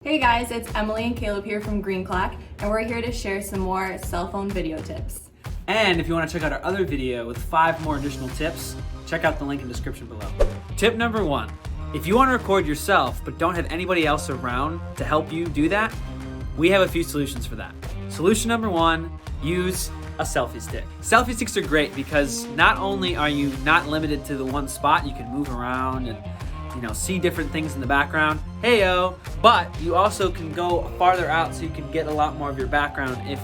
Hey guys, it's Emily and Caleb here from Green Clock, and we're here to share some more cell phone video tips. And if you want to check out our other video with 5 more additional tips, check out the link in the description below. Tip number 1, if you want to record yourself but don't have anybody else around to help you do that, we have a few solutions for that. Solution number 1, use a selfie stick. Selfie sticks are great because not only are you not limited to the one spot, you can move around and see different things in the background, heyo, but you also can go farther out so you can get a lot more of your background if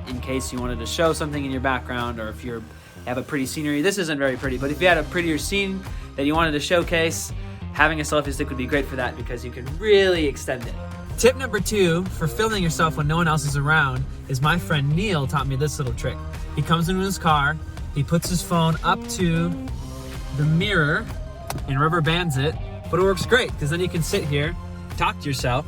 in case you wanted to show something in your background, or if you have a pretty scenery. This isn't very pretty, but if you had a prettier scene that you wanted to showcase, having a selfie stick would be great for that because you can really extend it. Tip number 2 for filming yourself when no one else is around is my friend Neil taught me this little trick. He comes into his car, he puts his phone up to the mirror and rubber bands it, but it works great because then you can sit here, talk to yourself,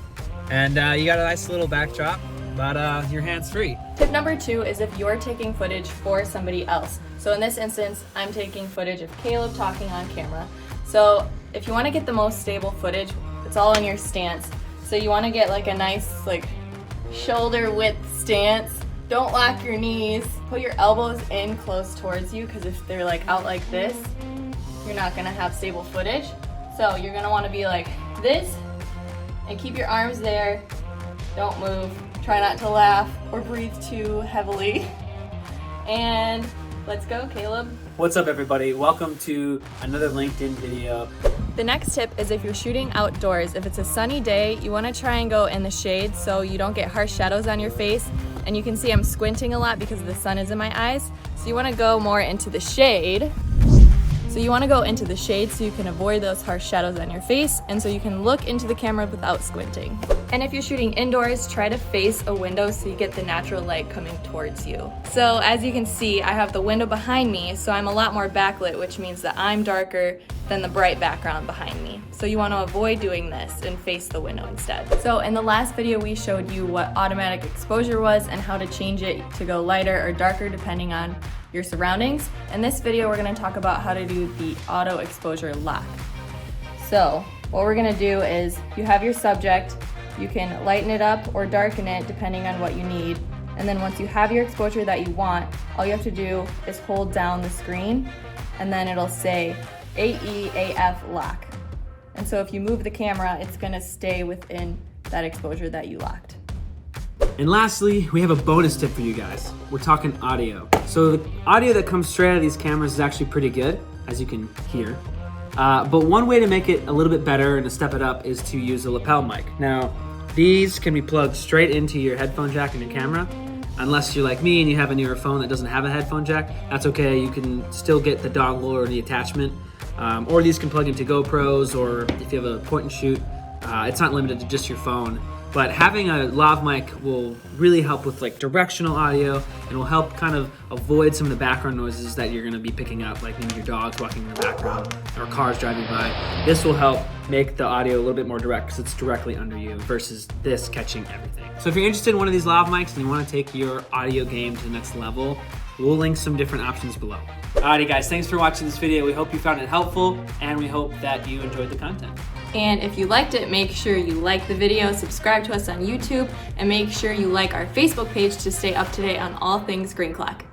and you got a nice little backdrop, but your hand's free. Tip number 2 is if you're taking footage for somebody else. So in this instance, I'm taking footage of Caleb talking on camera. So if you want to get the most stable footage, it's all in your stance. So you want to get like a nice shoulder width stance. Don't lock your knees. Put your elbows in close towards you, because if they're out like this, you're not going to have stable footage. So you're going to want to be like this and keep your arms there. Don't move. Try not to laugh or breathe too heavily. And let's go, Caleb. What's up, everybody? Welcome to another LinkedIn video. The next tip is if you're shooting outdoors, if it's a sunny day, you want to try and go in the shade so you don't get harsh shadows on your face. And you can see I'm squinting a lot because the sun is in my eyes. So you want to go more into the shade. So you want to go into the shade so you can avoid those harsh shadows on your face, and so you can look into the camera without squinting. And if you're shooting indoors, try to face a window so you get the natural light coming towards you. So as you can see, I have the window behind me, so I'm a lot more backlit, which means that I'm darker than the bright background behind me. So you want to avoid doing this and face the window instead. So in the last video, we showed you what automatic exposure was and how to change it to go lighter or darker depending on your surroundings. In this video, we're going to talk about how to do the auto exposure lock. So what we're going to do is you have your subject, you can lighten it up or darken it depending on what you need. And then once you have your exposure that you want, all you have to do is hold down the screen and then it'll say AEAF lock. And so if you move the camera, it's going to stay within that exposure that you locked. And lastly, we have a bonus tip for you guys. We're talking audio. So the audio that comes straight out of these cameras is actually pretty good, as you can hear. But one way to make it a little bit better and to step it up is to use a lapel mic. Now, these can be plugged straight into your headphone jack in your camera. Unless you're like me and you have a newer phone that doesn't have a headphone jack, that's okay. You can still get the dongle or the attachment. Or these can plug into GoPros, or if you have a point and shoot, it's not limited to just your phone. But having a lav mic will really help with directional audio, and will help kind of avoid some of the background noises that you're gonna be picking up, like maybe your dogs walking in the background or cars driving by. This will help make the audio a little bit more direct because it's directly under you versus this catching everything. So if you're interested in one of these lav mics and you wanna take your audio game to the next level, we'll link some different options below. Alrighty guys, thanks for watching this video. We hope you found it helpful, and we hope that you enjoyed the content. And if you liked it, make sure you like the video, subscribe to us on YouTube, and make sure you like our Facebook page to stay up to date on all things Green Clock.